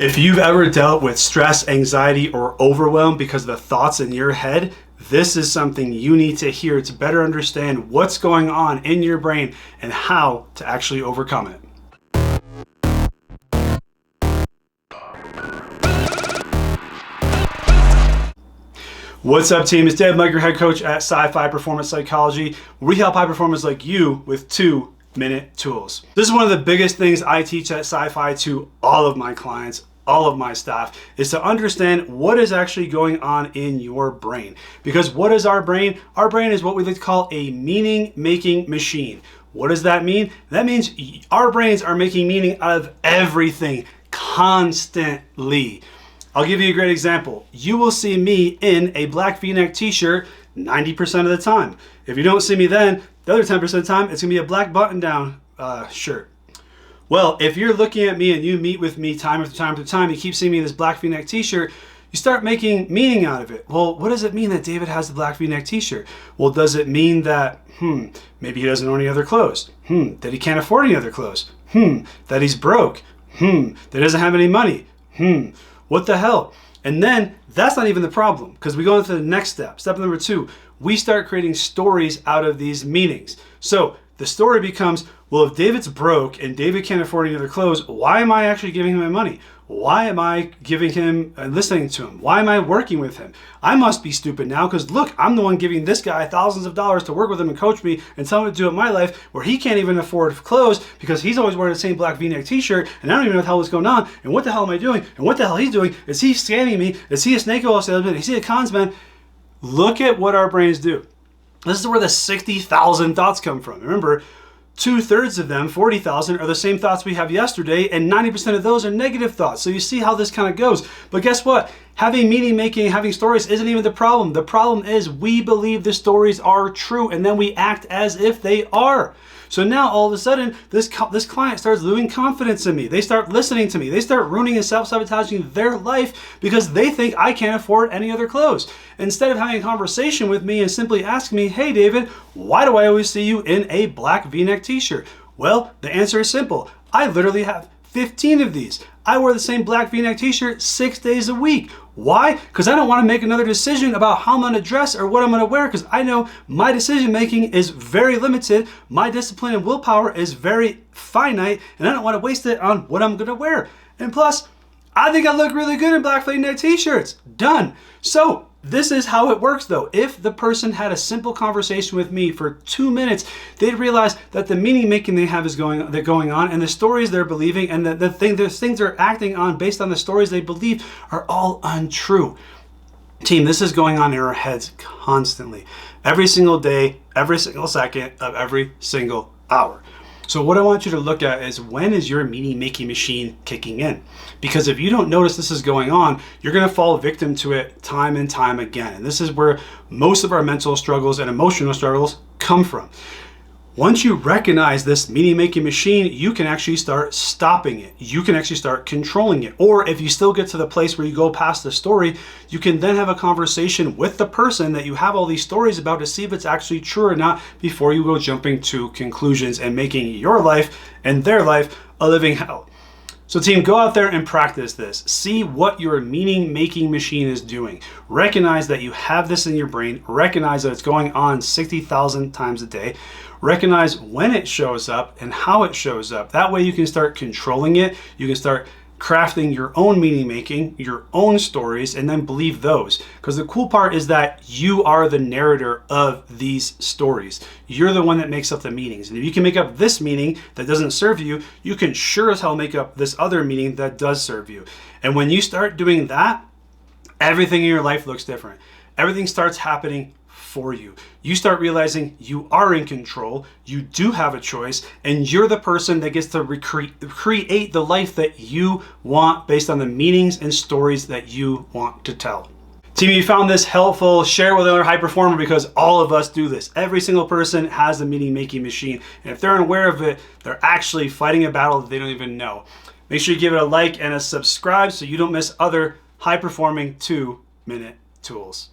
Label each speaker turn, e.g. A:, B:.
A: If you've ever dealt with stress, anxiety, or overwhelm because of the thoughts in your head, this is something you need to hear to better understand what's going on in your brain and how to actually overcome it. What's up, team? It's Dave, Mike, your head coach at PSYFI Performance Psychology. We help high performers like you with 2-minute tools. This is one of the biggest things I teach at PSYFI to all of my clients, all of my staff, is to understand what is actually going on in your brain. Because what is our brain? Our brain is what we like to call a meaning-making machine. What does that mean? That means our brains are making meaning out of everything constantly. I'll give you a great example. You will see me in a black V-neck t-shirt 90% of the time. If you don't see me then, the other 10% of the time, it's gonna be a black button-down shirt. Well, if you're looking at me and you meet with me time after time after time, you keep seeing me in this black V-neck t-shirt, you start making meaning out of it. Well, what does it mean that David has the black V-neck t-shirt? Well, does it mean that, maybe he doesn't own any other clothes? That he can't afford any other clothes? That he's broke? That he doesn't have any money? What the hell? And then that's not even the problem, because we go into the next step. Step number 2, we start creating stories out of these meanings. So the story becomes, well, if David's broke and David can't afford any other clothes, why am I actually giving him my money? Why am I giving him and listening to him? Why am I working with him? I must be stupid now because look, I'm the one giving this guy thousands of dollars to work with him and coach me and tell him to do it in my life where he can't even afford clothes because he's always wearing the same black V-neck t-shirt and I don't even know what the hell is going on and what the hell am I doing and what the hell he's doing. Is he scamming me? Is he a snake oil salesman? Is he a cons man? Look at what our brains do. This is where the 60,000 thoughts come from. Remember, 2/3 of them, 40,000, are the same thoughts we have yesterday, and 90% of those are negative thoughts. So you see how this kind of goes. But guess what? Having meaning making, having stories isn't even the problem. The problem is we believe the stories are true, and then we act as if they are. So now all of a sudden, this client starts losing confidence in me. They start listening to me. They start ruining and self-sabotaging their life because they think I can't afford any other clothes. Instead of having a conversation with me and simply asking me, hey David, why do I always see you in a black V-neck t-shirt? Well, the answer is simple. I literally have 15 of these. I wear the same black V-neck t-shirt 6 days a week. Why? Because I don't want to make another decision about how I'm going to dress or what I'm going to wear, because I know my decision making is very limited, my discipline and willpower is very finite, and I don't want to waste it on what I'm going to wear. And plus, I think I look really good in black V-neck t-shirts. Done. So this is how it works though. If the person had a simple conversation with me for 2 minutes, they'd realize that the meaning making they have is going on, and the stories they're believing and the things they're acting on based on the stories they believe are all untrue. Team, this is going on in our heads constantly. Every single day, every single second of every single hour. So what I want you to look at is, when is your meaning-making machine kicking in? Because if you don't notice this is going on, you're gonna fall victim to it time and time again. And this is where most of our mental struggles and emotional struggles come from. Once you recognize this meaning-making machine, you can actually start stopping it. You can actually start controlling it. Or if you still get to the place where you go past the story, you can then have a conversation with the person that you have all these stories about to see if it's actually true or not before you go jumping to conclusions and making your life and their life a living hell. So team, go out there and practice this. See what your meaning-making machine is doing. Recognize that you have this in your brain. Recognize that it's going on 60,000 times a day. Recognize when it shows up and how it shows up. That way you can start controlling it. You can start crafting your own meaning making, your own stories, and then believe those. Because the cool part is that you are the narrator of these stories. You're the one that makes up the meanings. And if you can make up this meaning that doesn't serve you, you can sure as hell make up this other meaning that does serve you. And when you start doing that, everything in your life looks different. Everything starts happening for you. You start realizing you are in control, you do have a choice, and you're the person that gets to create the life that you want based on the meanings and stories that you want to tell. Team, if you found this helpful, share with another high performer, because all of us do this. Every single person has a meaning-making machine, and if they're unaware of it, they're actually fighting a battle that they don't even know. Make sure you give it a like and a subscribe so you don't miss other high-performing 2-minute tools.